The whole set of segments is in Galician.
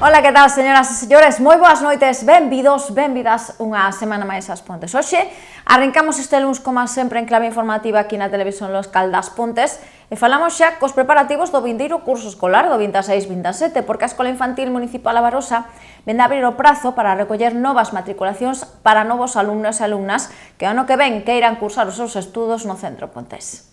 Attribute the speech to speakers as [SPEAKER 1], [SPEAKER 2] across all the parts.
[SPEAKER 1] Ola, que tal, señoras e señores? Moi boas noites, benvidos, benvidas unha semana máis ás Pontes. Hoxe arrancamos este luns, como sempre, en clave informativa aquí na televisión local das Pontes e falamos xa cos preparativos do vindeiro curso escolar do 26-27, porque a Escola Infantil Municipal A Barosa vende a abrir o prazo para recoller novas matriculacións para novos alumnos e alumnas que ano que ven queiran cursar os seus estudos no centro pontés.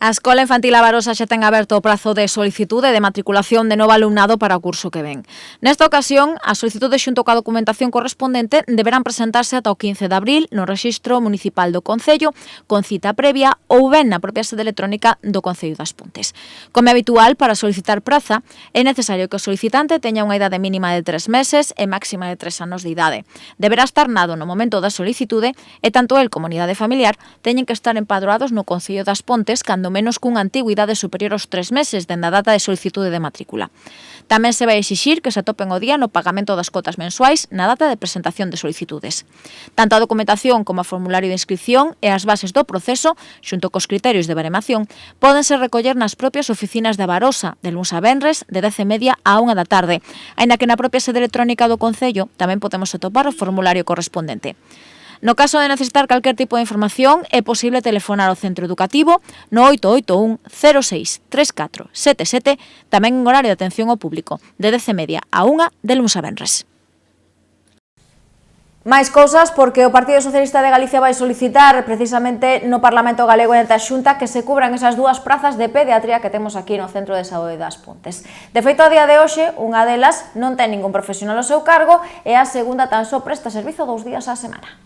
[SPEAKER 1] A Escola Infantil A Barosa xa ten aberto o prazo de solicitude de matriculación de novo alumnado para o curso que ven. Nesta ocasión, a solicitude xunto coa documentación correspondente deberán presentarse ata o 15 de abril no Rexistro Municipal do Concello con cita previa ou ben na propia sede electrónica do Concello das Pontes. Como é habitual, para solicitar praza, é necesario que o solicitante teña unha idade mínima de 3 meses e máxima de 3 anos de idade. Deberá estar nado no momento da solicitude e tanto el como a unidade familiar teñen que estar empadroados no Concello das Pontes cando menos cunha antigüidade superior aos 3 meses dende a data de solicitude de matrícula. Tamén se vai exixir que se atopen o día no pagamento das cotas mensuais na data de presentación de solicitudes. Tanto a documentación como o formulario de inscripción e as bases do proceso, xunto cos criterios de baremación, pódense recoller nas propias oficinas de Barosa, de luns a venres, de 10:30 a 1 da tarde, aínda que na propia sede electrónica do Concello tamén podemos atopar o formulario correspondente. No caso de necesitar calquer tipo de información, é posible telefonar ao centro educativo no 881 06 34 77, tamén en horario de atención ao público, de 10:30 a 1 de luns a venres. Máis cousas, porque o Partido Socialista de Galicia vai solicitar precisamente no Parlamento Galego e ante a Xunta que se cubran esas dúas prazas de pediatría que temos aquí no Centro de Saúde das Pontes. De feito, a día de hoxe, unha delas non ten ningún profesional ao seu cargo e a segunda tan só presta servizo 2 días á semana.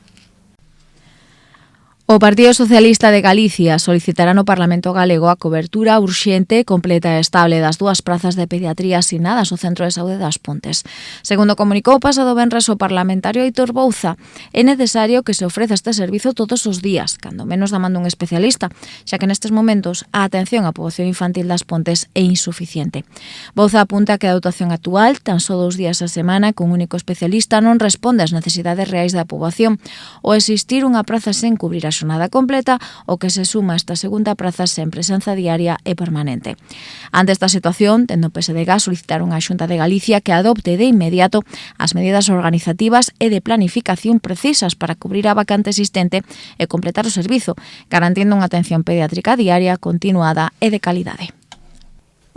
[SPEAKER 1] O Partido Socialista de Galicia solicitará no Parlamento Galego a cobertura urxente, completa e estable das dúas prazas de pediatría asignadas ao Centro de Saúde das Pontes. Segundo comunicou o pasado venres o parlamentario Aitor Bouza, é necesario que se ofreza este servizo todos os días, cando menos demanda un especialista, xa que nestes momentos a atención á poboación infantil das Pontes é insuficiente. Bouza apunta que a dotación actual, tan só 2 días a semana con un único especialista, non responde ás necesidades reais da poboación, ou existir unha praza sen cubrir a xornada completa, o que se suma a esta segunda praza sen presenza diaria e permanente. Ante esta situación, tendo o PSDG solicitaron á Xunta de Galicia que adopte de inmediato as medidas organizativas e de planificación precisas para cubrir a vacante existente e completar o servizo, garantindo unha atención pediátrica diaria, continuada e de calidade.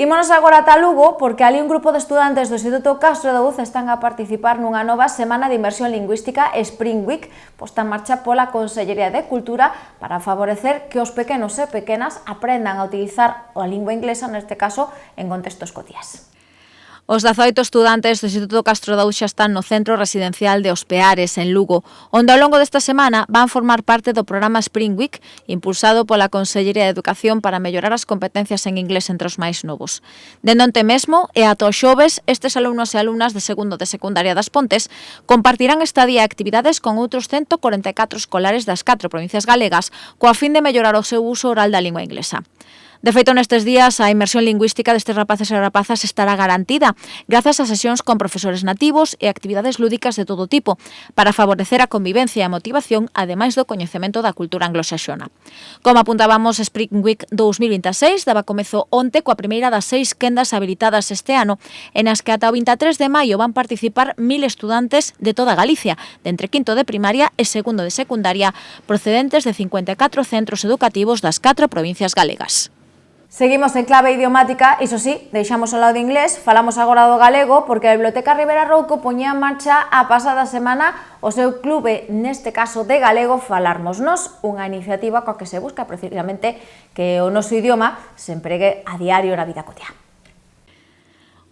[SPEAKER 1] Ímonos agora ata Lugo, porque ali un grupo de estudantes do Instituto Castro Daouz están a participar nunha nova semana de inmersión lingüística Spring Week, posta en marcha pola Consellería de Cultura para favorecer que os pequenos e pequenas aprendan a utilizar a lingua inglesa, neste caso, en contextos cotiás. Os 18 estudantes do Instituto Castro Daouz xa están no Centro Residencial de Ospeares, en Lugo, onde ao longo desta semana van formar parte do programa Spring Week, impulsado pola Consellería de Educación para mellorar as competencias en inglés entre os máis novos. Dende onte mesmo e ata os xoves, estes alumnos e alumnas de segundo de secundaria das Pontes compartirán esta día actividades con outros 144 escolares das 4 provincias galegas, coa fin de mellorar o seu uso oral da lingua inglesa. De feito, nestes días, a inmersión lingüística destes rapaces e rapazas estará garantida grazas a sesións con profesores nativos e actividades lúdicas de todo tipo para favorecer a convivencia e a motivación, ademais do coñecemento da cultura anglosaxona. Como apuntábamos, Spring Week 2026 daba comezo onte coa primeira das 6 quendas habilitadas este ano, en as que ata o 23 de maio van participar 1000 estudantes de toda Galicia, de entre quinto de primaria e segundo de secundaria, procedentes de 54 centros educativos das 4 provincias galegas. Seguimos en clave idiomática, iso sí, deixamos ao lado de inglés, falamos agora do galego, porque a Biblioteca Ribera Rouco poñía en marcha a pasada semana o seu clube, neste caso de galego, Falarmos Nós, unha iniciativa coa que se busca precisamente que o noso idioma se empregue a diario na vida cotiá.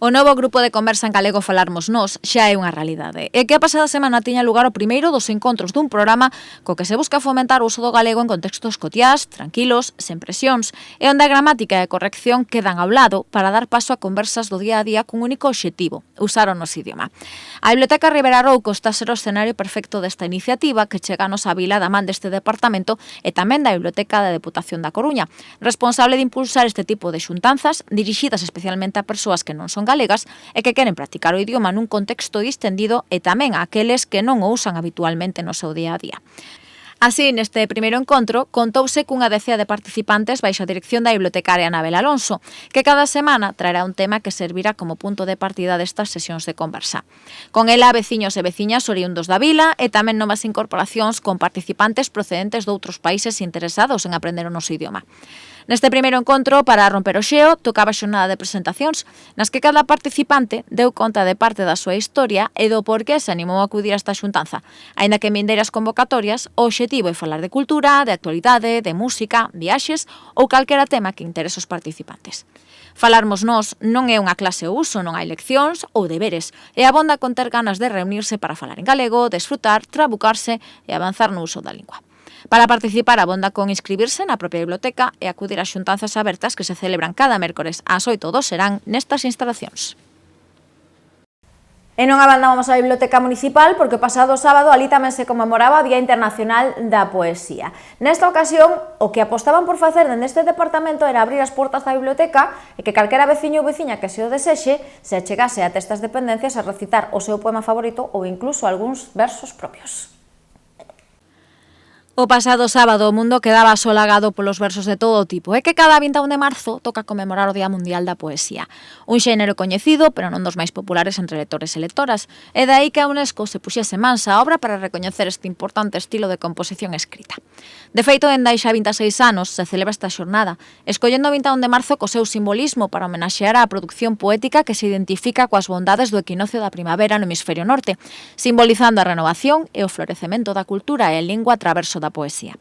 [SPEAKER 1] O novo grupo de conversa en galego Falarmos Nós xa é unha realidade. E que a pasada semana tiña lugar o primeiro dos encontros dun programa co que se busca fomentar o uso do galego en contextos cotiás, tranquilos, sen presións, e onde a gramática e a corrección quedan ao lado para dar paso a conversas do día a día cun único obxectivo, usar o noso idioma. A Biblioteca Ribera Rouco está a ser o escenario perfecto desta iniciativa que chega nos a vila da man deste departamento e tamén da Biblioteca da Deputación da Coruña, responsable de impulsar este tipo de xuntanzas dirixidas especialmente a persoas que non son galegas e que queren practicar o idioma nun contexto distendido e tamén a aqueles que non o usan habitualmente no seu día a día. Así, neste primeiro encontro, contouse cunha decea de participantes baixo a dirección da bibliotecaria Anabel Alonso, que cada semana traerá un tema que servirá como punto de partida destas sesións de conversa. Con ela, veciños e veciñas oriundos da vila e tamén novas incorporacións con participantes procedentes de outros países interesados en aprender o noso idioma. Neste primeiro encontro, para romper o xeo, tocaba xornada de presentacións, nas que cada participante deu conta de parte da súa historia e do porqué se animou a acudir a esta xuntanza. Aínda que en vindeiras convocatorias, o obxectivo é falar de cultura, de actualidade, de música, viaxes ou calquera tema que interese aos participantes. Falarmos nós non é unha clase ou uso, non hai leccións ou deberes, e abonda con ter ganas de reunirse para falar en galego, desfrutar, trabucarse e avanzar no uso da lingua. Para participar, abonda con inscribirse na propia biblioteca e acudir ás xuntanzas abertas que se celebran cada mércores ás 8 do serán nestas instalacións. E non abandamos a Biblioteca Municipal porque o pasado sábado ali tamén se conmemoraba o Día Internacional da Poesía. Nesta ocasión, o que apostaban por facer dende este departamento era abrir as portas da biblioteca e que calquera veciño ou veciña que se o desexe se achegase ate estas dependencias a recitar o seu poema favorito ou incluso algúns versos propios. O pasado sábado o mundo quedaba asolagado polos versos de todo tipo e que cada 21 de marzo toca conmemorar o Día Mundial da Poesía. Un xénero coñecido, pero non dos máis populares entre lectores e lectoras, e dai que a UNESCO se puxese mansa a obra para recoñecer este importante estilo de composición escrita. De feito, en dai xa 26 anos se celebra esta xornada, escollendo o 21 de marzo co seu simbolismo para homenaxear a produción poética que se identifica coas bondades do equinoccio da primavera no hemisferio norte, simbolizando a renovación e o florecemento da cultura e a lingua a traverso da poesía.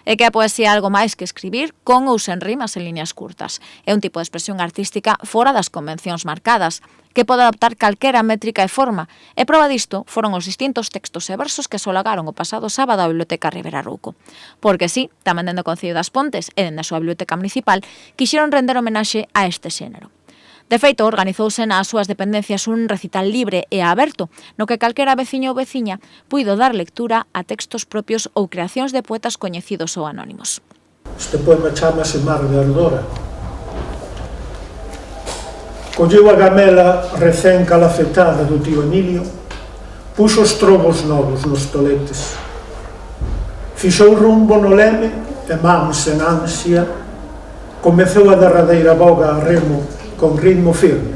[SPEAKER 1] É que a poesía é algo máis que escribir con ou sen rimas en líneas curtas. É un tipo de expresión artística fora das convencións marcadas, que pode adoptar calquera métrica e forma, e proba disto foron os distintos textos e versos que solagaron o pasado sábado a Biblioteca Ribera Rouco. Porque sí, tamén dende o Concello das Pontes e dende a súa Biblioteca Municipal, quixeron render homenaxe a este xénero. De feito, organizouse nas súas dependencias un recital libre e aberto, no que calquera veciño ou veciña puido dar lectura a textos propios ou creacións de poetas coñecidos ou anónimos.
[SPEAKER 2] Este poema chamase Mar de Ardora. Colleu a gamela recén calafetada do tío Emilio, puxo os trobos novos nos toletes, fixou rumbo no leme e mans en ansia, comezou a derradeira boga a remo con ritmo firme.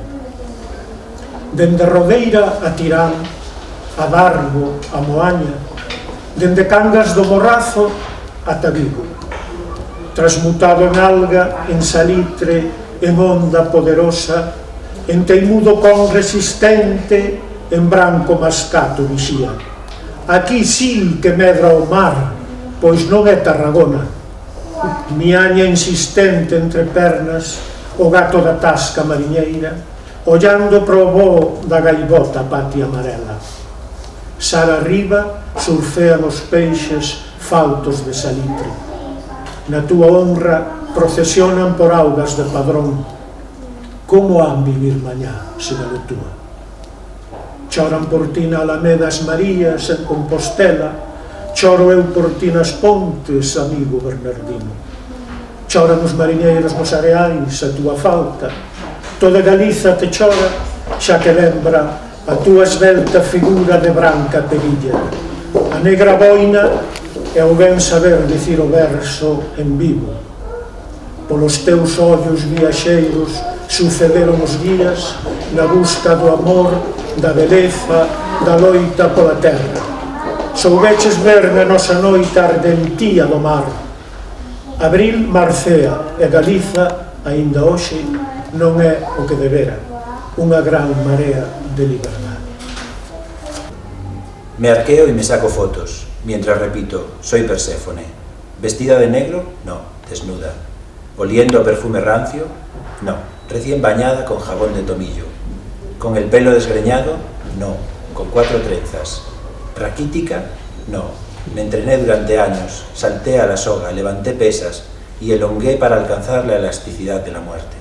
[SPEAKER 2] Dende Rodeira a Tirán, a Darbo, a Moaña, dende Cangas do Morrazo ata Vigo, transmutado en alga, en salitre, en onda poderosa, en teimudo con resistente, en branco mascato vixía. Aquí sí que medra o mar, pois non é Tarragona. Miaña insistente entre pernas, o gato da tasca mariñeira, ollando pro voo da gaivota patia amarela. Sara arriba surfean os peixes faltos de salitre. Na túa honra procesionan por augas de Padrón. Como han vivir mañá, se non o túa? Choran por ti na Alameda as Marías en Compostela, choro eu por ti nas Pontes, amigo Bernardino. Choran os mariñeiros nos areais a túa falta, toda Galiza te chora, xa que lembra a túa esvelta figura de branca perilla. A negra boina é o ben saber dicir o verso en vivo. Polos teus ollos viaxeiros sucederon os guías na busca do amor, da beleza, da loita pola terra. Soubeches ver na nosa noite ardentía do mar. Abril marcea e Galiza, aínda hoxe, non é o que debera, unha gran marea de liberdade.
[SPEAKER 3] Me arqueo y me saco fotos, mientras repito, soy Perséfone. ¿Vestida de negro? No, desnuda. ¿Oliendo a perfume rancio? No, recién bañada con jabón de tomillo. ¿Con el pelo desgreñado? No, con 4 trenzas. ¿Raquítica? No. Me entrené durante años, salté a la soga, levanté pesas y elongué para alcanzar la elasticidad de la muerte.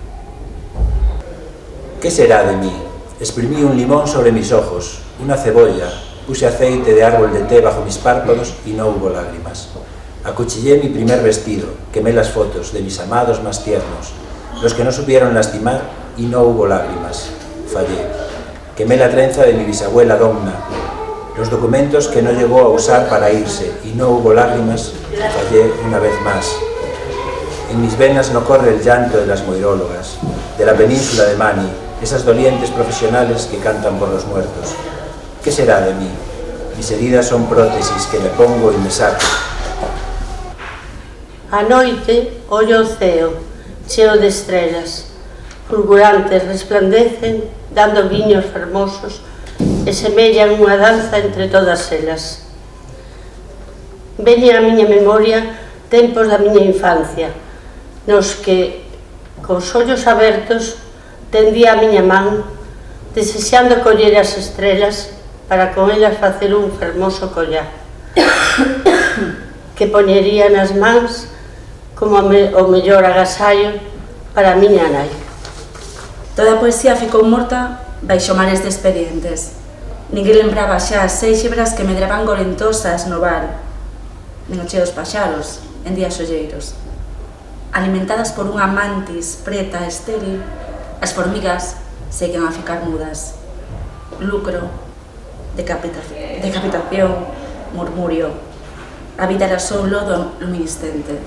[SPEAKER 3] ¿Qué será de mí? Exprimí un limón sobre mis ojos, una cebolla, puse aceite de árbol de té bajo mis párpados y no hubo lágrimas. Acuchillé mi primer vestido, quemé las fotos de mis amados más tiernos, los que no supieron lastimar y no hubo lágrimas. Fallé. Quemé la trenza de mi bisabuela Domna. Los documentos que no llegó a usar para irse y no hubo lágrimas, fallé una vez más. En mis venas no corre el llanto de las moirólogas, de la península de Mani, esas dolientes profesionales que cantan por los muertos. ¿Qué será de mí? Mis heridas son prótesis que me pongo y me saco.
[SPEAKER 4] A noite, ollo o ceo, cheo de estrelas. Fulgurantes resplandecen, dando guiños fermosos, e semellan unha danza entre todas elas. Veñen á miña memoria tempos da miña infancia, nos que, cos ollos abertos, tendía a miña man, desexando coller as estrelas para con elas facer un fermoso collar, que poñería nas mans como o mellor agasallo para a miña nai.
[SPEAKER 5] Toda a poesía ficou morta baixo mares de expedientes. Ninguén lembraba xa as seixebras que medraban golentosas no val, nen o cheo dos paxaros, en días olleiros. Alimentadas por unha mantis preta e estéril, as formigas seguen a ficar mudas. Lucro, decapitación, murmurio. A vida era só un lodo luminiscente.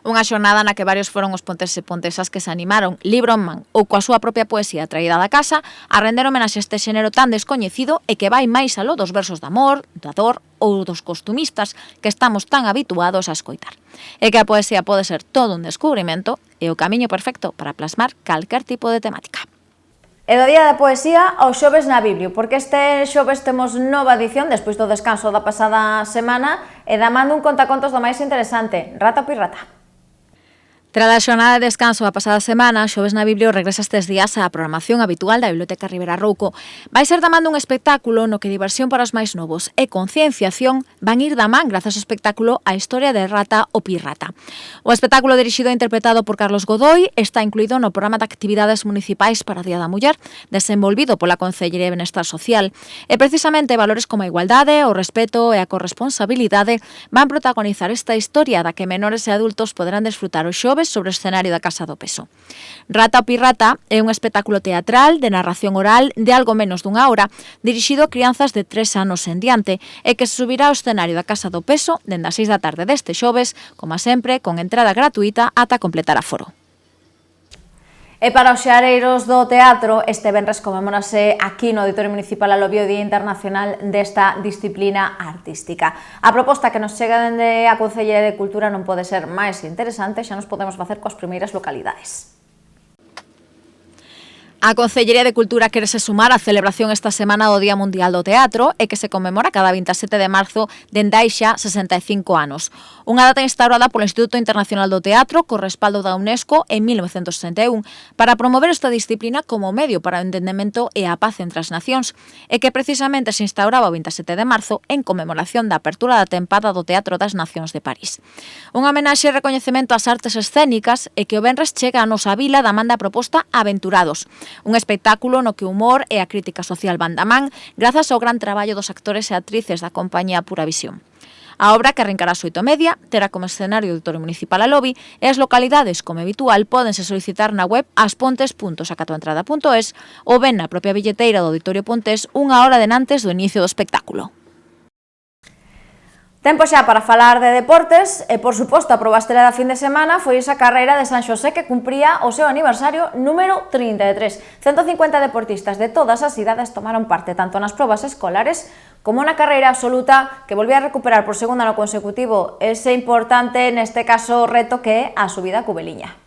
[SPEAKER 1] Unha xornada na que varios foron os ponteses e pontesas que se animaron, libro en man ou coa súa propia poesía traída da casa, a render homenaxe a este xénero tan descoñecido e que vai máis aló dos versos de amor, da dor ou dos costumistas que estamos tan habituados a escoitar. E que a poesía pode ser todo un descubrimento e o camiño perfecto para plasmar calquer tipo de temática. E do Día da Poesía ao xoves na Biblio, porque este xoves temos nova edición despois do descanso da pasada semana e da man dun contacontos do máis interesante, Rata Pirrata. Tras a xornada de descanso a pasada semana, Xoves na Biblio regresa estes días á programación habitual da Biblioteca Ribera Rouco. Vai ser tamén un espectáculo no que diversión para os máis novos e concienciación van ir da man grazas ao espectáculo A Historia de Rata o Pirrata. O espectáculo dirixido e interpretado por Carlos Godoy está incluído no programa de actividades municipais para o Día da Muller, desenvolvido pola Concellería de Benestar Social. E precisamente valores como a igualdade, o respeto e a corresponsabilidade van protagonizar esta historia da que menores e adultos poderán desfrutar o xoves sobre o escenario da Casa do Peso. Rata o Pirrata é un espectáculo teatral de narración oral de algo menos dunha hora, dirixido a crianzas de 3 anos en diante e que se subirá ao escenario da Casa do Peso dende as 6 da tarde deste xoves, como sempre, con entrada gratuita ata completar aforo. E para os xeareiros do teatro, este venres conmemórase aquí no Auditorio Municipal Alobio o Día Internacional desta disciplina artística. A proposta que nos chega dende a Concellería de Cultura non pode ser máis interesante, xa nos podemos facer coas primeiras localidades. A Concellería de Cultura quere se sumar á celebración esta semana do Día Mundial do Teatro e que se conmemora cada 27 de marzo dende hai xa 65 anos. Unha data instaurada polo Instituto Internacional do Teatro co respaldo da UNESCO en 1961 para promover esta disciplina como medio para o entendemento e a paz entre as nacións e que precisamente se instauraba o 27 de marzo en conmemoración da apertura da tempada do Teatro das Nacións de París. Unha homenaxe e recoñecemento ás artes escénicas e que o venres chega a nosa vila da man da proposta Aventurados, un espectáculo no que o humor e a crítica social van da man grazas ao gran traballo dos actores e actrices da compañía Pura Visión. A obra, que arrancará ás 8:30, terá como escenario o Auditorio Municipal Alobi e as localidades, como habitual, pódense solicitar na web aspontes.sacatoentrada.es ou ben na propia billeteira do Auditorio Pontés unha hora denantes do inicio do espectáculo. Tempo xa para falar de deportes e, por suposto, a proba estrela da fin de semana foi esa carreira de San Xosé que cumpría o seu aniversario número 33. 150 deportistas de todas as idades tomaron parte tanto nas probas escolares como na carreira absoluta que volvía a recuperar por segundo ano consecutivo ese importante, neste caso, reto que é a subida a Cubeliña.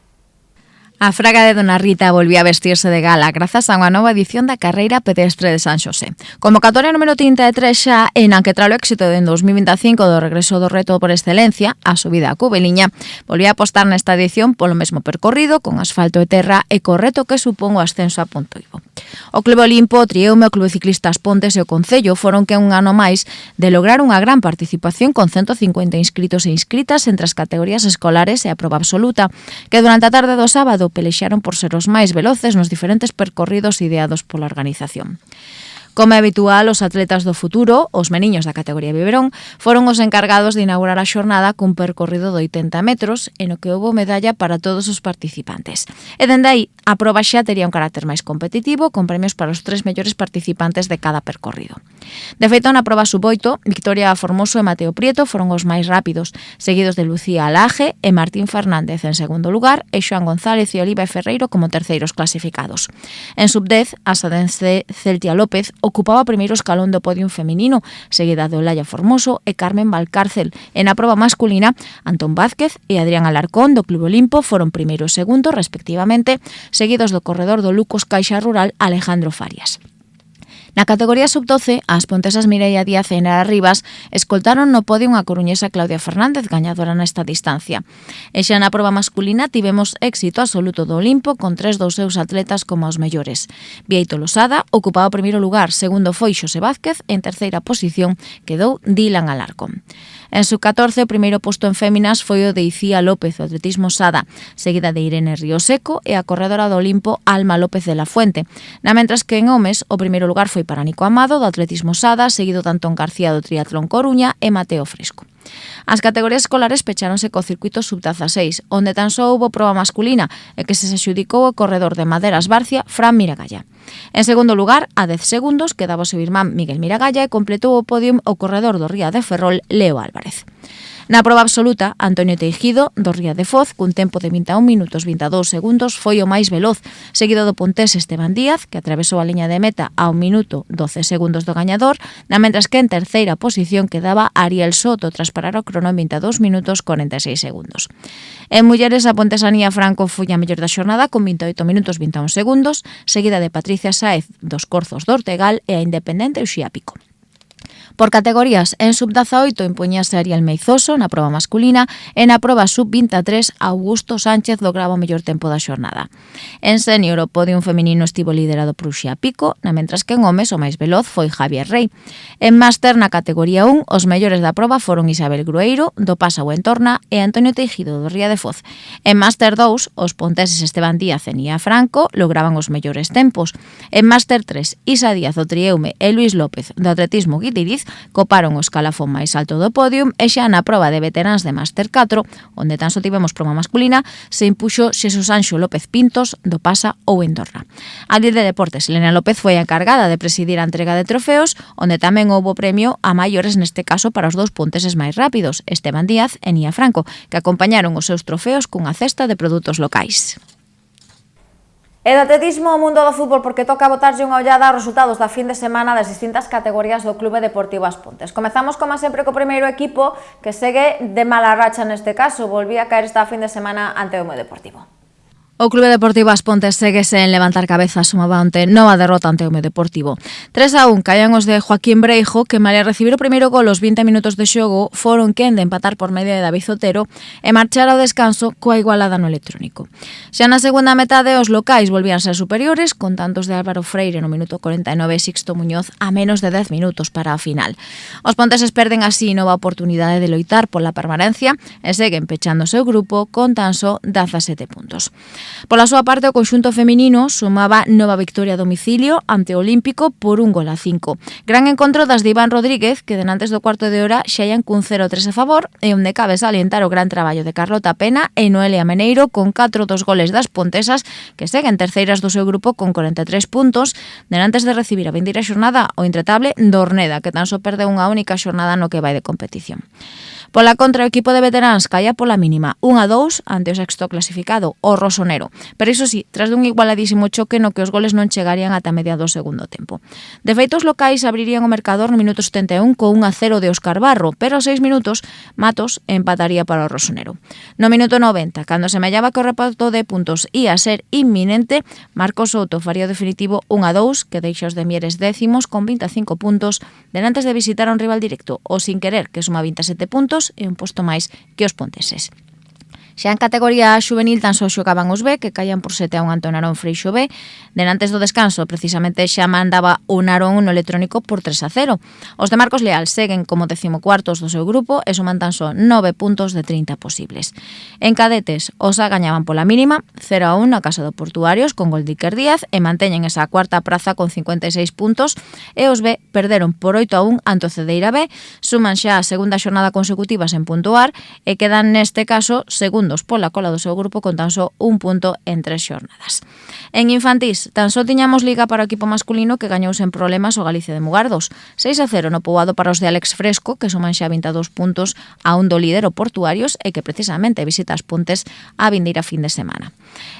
[SPEAKER 1] A Fraga de Dona Rita volvía a vestirse de gala grazas a unha nova edición da carreira pedestre de San Xosé. Convocatoria número 33 xa en a que, tras o éxito de 2025 do regreso do reto por excelencia, a subida a Cubeliña, volvía a apostar nesta edición polo mesmo percorrido, con asfalto e terra e co reto que supón o ascenso a Pontoibo. O Club Olimpo, o Trieume, o Club Ciclistas Pontes e o Concello foron que un ano máis de lograr unha gran participación con 150 inscritos e inscritas entre as categorías escolares e a proba absoluta, que durante a tarde do sábado pelexaron por ser os máis veloces nos diferentes percorridos ideados pola organización. Como é habitual, os atletas do futuro, os meniños da categoría biberón, foron os encargados de inaugurar a xornada cun percorrido de 80 metros e no que houbo medalla para todos os participantes. E dende aí, a proba xa tería un carácter máis competitivo, con premios para os 3 mellores participantes de cada percorrido. De feito, na proba sub-8, Victoria Formoso e Mateo Prieto foron os máis rápidos, seguidos de Lucía Alaje e Martín Fernández en segundo lugar e Xoan González e Oliva Ferreiro como terceiros clasificados. En sub-10, a sadense Celtia López ocupaba o primeiro escalón do podium feminino, seguida de Olaya Formoso e Carmen Valcárcel. E na proba masculina, Antón Vázquez e Adrián Alarcón do Club Olimpo foron primeiro e segundo, respectivamente, seguidos do corredor do Lucos Caixa Rural Alejandro Farias. Na categoría sub-12, as pontesas Mireia Díaz e Nara Rivas escoltaron no podio a coruñesa Claudia Fernández, gañadora nesta distancia. E xa na proba masculina tivemos éxito absoluto do Olimpo con 3 dos seus atletas como os mellores. Bieito Losada ocupaba o primeiro lugar, segundo foi Xosé Vázquez, en terceira posición quedou Dylan Alarcón. En sub-14, o primeiro posto en féminas foi o de Icía López, do atletismo Sada, seguida de Irene Río Seco e a corredora do Olimpo Alma López de la Fuente. Na mentras que en homes, o primeiro lugar foi para Nico Amado, do atletismo Sada, seguido de Antón García do triatlón Coruña e Mateo Fresco. As categorías escolares pecháronse co circuito sub-16, onde tan só houbo proba masculina e que se adxudicou o corredor de Maderas Barcia, Fran Miragalla. En segundo lugar, a 10 segundos, quedaba o seu irmán Miguel Miragalla e completou o podium o corredor do Ría de Ferrol, Leo Álvarez. Na proba absoluta, Antonio Teijido, do Ría de Foz, cun tempo de 21 minutos 22 segundos, foi o máis veloz, seguido do pontés Esteban Díaz, que atravesou a liña de meta a 1 minuto 12 segundos do gañador, na mentras que en terceira posición quedaba Ariel Soto, tras parar o crono en 22 minutos 46 segundos. En mulleres, a pontesanía Franco foi a mellor da xornada, con 28 minutos 21 segundos, seguida de Patricia Sáez, dos Corzos do Ortegal, e a independente Uxía Pico. Por categorías, en sub-18 impoñíase Ariel Meizoso na proba masculina e na proba sub-23 Augusto Sánchez lograba o mellor tempo da xornada. En sénior, o podium feminino estivo liderado por Uxía Pico, na mentras que en homes o máis veloz foi Javier Rey. En máster, na categoría 1, os mellores da proba foron Isabel Grueiro, do Pásao en Torna, e Antonio Teijido, do Ría de Foz. En máster 2, os ponteses Esteban Díaz e Nía Franco lograban os mellores tempos. En máster 3, Isa Díaz, do Trieume, e Luis López, do atletismo Guitiriz, coparon o escalafón máis alto do podium e xa na proba de veteráns de Máster 4, onde tan só tivemos proba masculina, se impuxo Xesús Anxo López Pintos do Pasa ou Endorra. A líder de deportes, Elena López, foi a encargada de presidir a entrega de trofeos, onde tamén houbo premio a maiores, neste caso para os 2 ponteses máis rápidos, Esteban Díaz e Nía Franco, que acompañaron os seus trofeos cunha cesta de produtos locais.
[SPEAKER 6] E do atletismo ao mundo do fútbol, porque toca botarlle unha ollada aos resultados da fin de semana das distintas categorías do Clube Deportivo As Pontes. Comezamos, como sempre, co primeiro equipo, que segue de mala racha neste caso. Volvía a caer esta fin de semana ante o Eume Deportivo.
[SPEAKER 1] O Clube Deportivo As Pontes segue sen levantar cabeza, sumaba onte nova derrota ante o Eume Deportivo. 3-1 caían os de Joaquín Breijo, que malia recibir o primeiro gol aos 20 minutos de xogo, foron quen de empatar por medio de David Zotero e marchar ao descanso coa igualada no electrónico. Xa na segunda metade, os locais volvían ser superiores, con tantos de Álvaro Freire no minuto 49 e Sixto Muñoz a menos de 10 minutos para a final. Os ponteses perden así nova oportunidade de loitar pola permanencia e seguen pechando o seu grupo con tan só 17 puntos. Pola súa parte, o conxunto feminino sumaba nova victoria a domicilio ante o Olímpico por 1-5. Gran encontro das de Iván Rodríguez, que denantes do cuarto de hora xa ian cun 0-3 a favor, e onde cabe salientar o gran traballo de Carlota Pena e Noelia Meneiro con 4 dos goles das pontesas, que seguen terceiras do seu grupo con 43 puntos, denantes de recibir a vindeira xornada o intratable do Orneda, que tan só perde unha única xornada no que vai de competición. Pola contra, o equipo de veteráns caía pola mínima 1-2 ante o sexto clasificado, o Rosonero. Pero iso sí, tras dun igualadísimo choque no que os goles non chegarían ata media do segundo tempo. De feito, os locais abrirían o marcador no minuto 71 co 1-0 de Óscar Barro, pero aos 6 minutos Matos empataría para o Rosonero. No minuto 90, cando semellaba que o reparto de puntos ia ser inminente, Marcos Souto faría o definitivo 1-2, que deixa os de Mieres décimos con 25 puntos, denantes de visitar a un rival directo, o Sin Querer, que suma 27 puntos, e un posto máis que os ponteses. Xa en categoría xuvenil tan só xogaban os B, que caían por 7-1 ante o Narón Freixo B. Denantes do descanso, precisamente xa mandaba o Narón no electrónico por 3-0. Os de Marcos Leal seguen como 14º do seu grupo e suman tan só 9 puntos de 30 posibles. En cadetes, os A gañaban pola mínima 0-1 na casa do Portuarios con gol de Iker Díaz e manteñen esa cuarta praza con 56 puntos e os B perderon por 8-1 ante o Cedeira B, suman xa a segunda xornada consecutiva sen puntuar e quedan neste caso segundos pola cola do seu grupo con tan só un punto en 3 xornadas. En infantís, tan só tiñamos liga para o equipo masculino que gañou sen problemas o Galicia de Mugardos. 6-0 no poboado para os de Alex Fresco, que suman xa 22 puntos a un do líder o Portuarios e que precisamente visita as Pontes a vindeira fin de semana.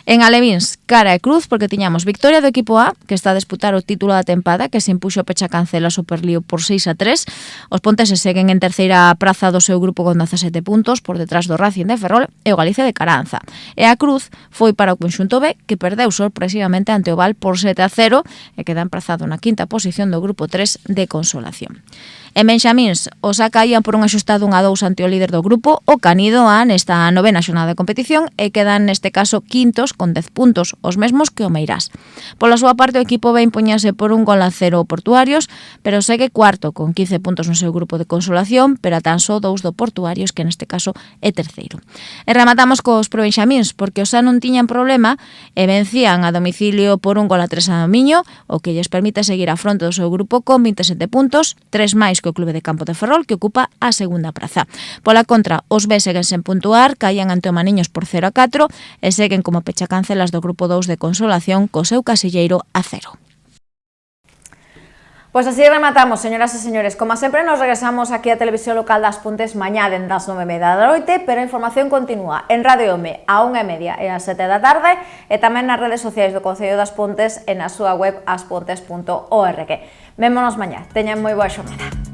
[SPEAKER 1] En Alevíns, cara e cruz, porque tiñamos victoria do equipo A, que está a disputar o título da tempada, que se impuxo a Pecha Cancela Superlío por 6-3. Os ponteses seguen en terceira praza do seu grupo con 17 puntos, por detrás do Racing de Ferrol e o Galicia de Caranza. E a cruz foi para o conxunto B, que perdeu sorpresivamente ante o Val por 7-0 e queda emprazado na quinta posición do grupo 3 de Consolación. En Benxamíns, os A caían por un axustado 1-2 ante o líder do grupo, o Canido A, nesta novena xornada de competición, e quedan neste caso quintos con 10 puntos, os mesmos que o Meirás. Pola súa parte, o equipo B impoñase por 1-0 o Portuarios, pero segue cuarto con 15 puntos no seu grupo de Consolación, pero a tan só 2 do Portuarios, que neste caso é terceiro. E rematamos cos probenxamíns, porque os A non tiñan problema e vencían a domicilio por 1-3 a Miño, o que lles permite seguir a fronte do seu grupo con 27 puntos, 3 máis que o Clube de Campo de Ferrol, que ocupa a segunda praza. Pola contra, os B seguen sen puntuar, caían ante o Maniños por 0-4 e seguen como pechacancelas do grupo 2 de Consolación co seu casilleiro a 0.
[SPEAKER 6] Pois así rematamos, señoras e señores. Como sempre, nos regresamos aquí a Televisión Local das Pontes mañá dende as 9:30 da noite, pero a información continúa en Radio Home a 1:30 e a 7 da tarde e tamén nas redes sociais do Concello das Pontes e na súa web aspontes.org. Vémonos mañá. Teñan moi boa xornada.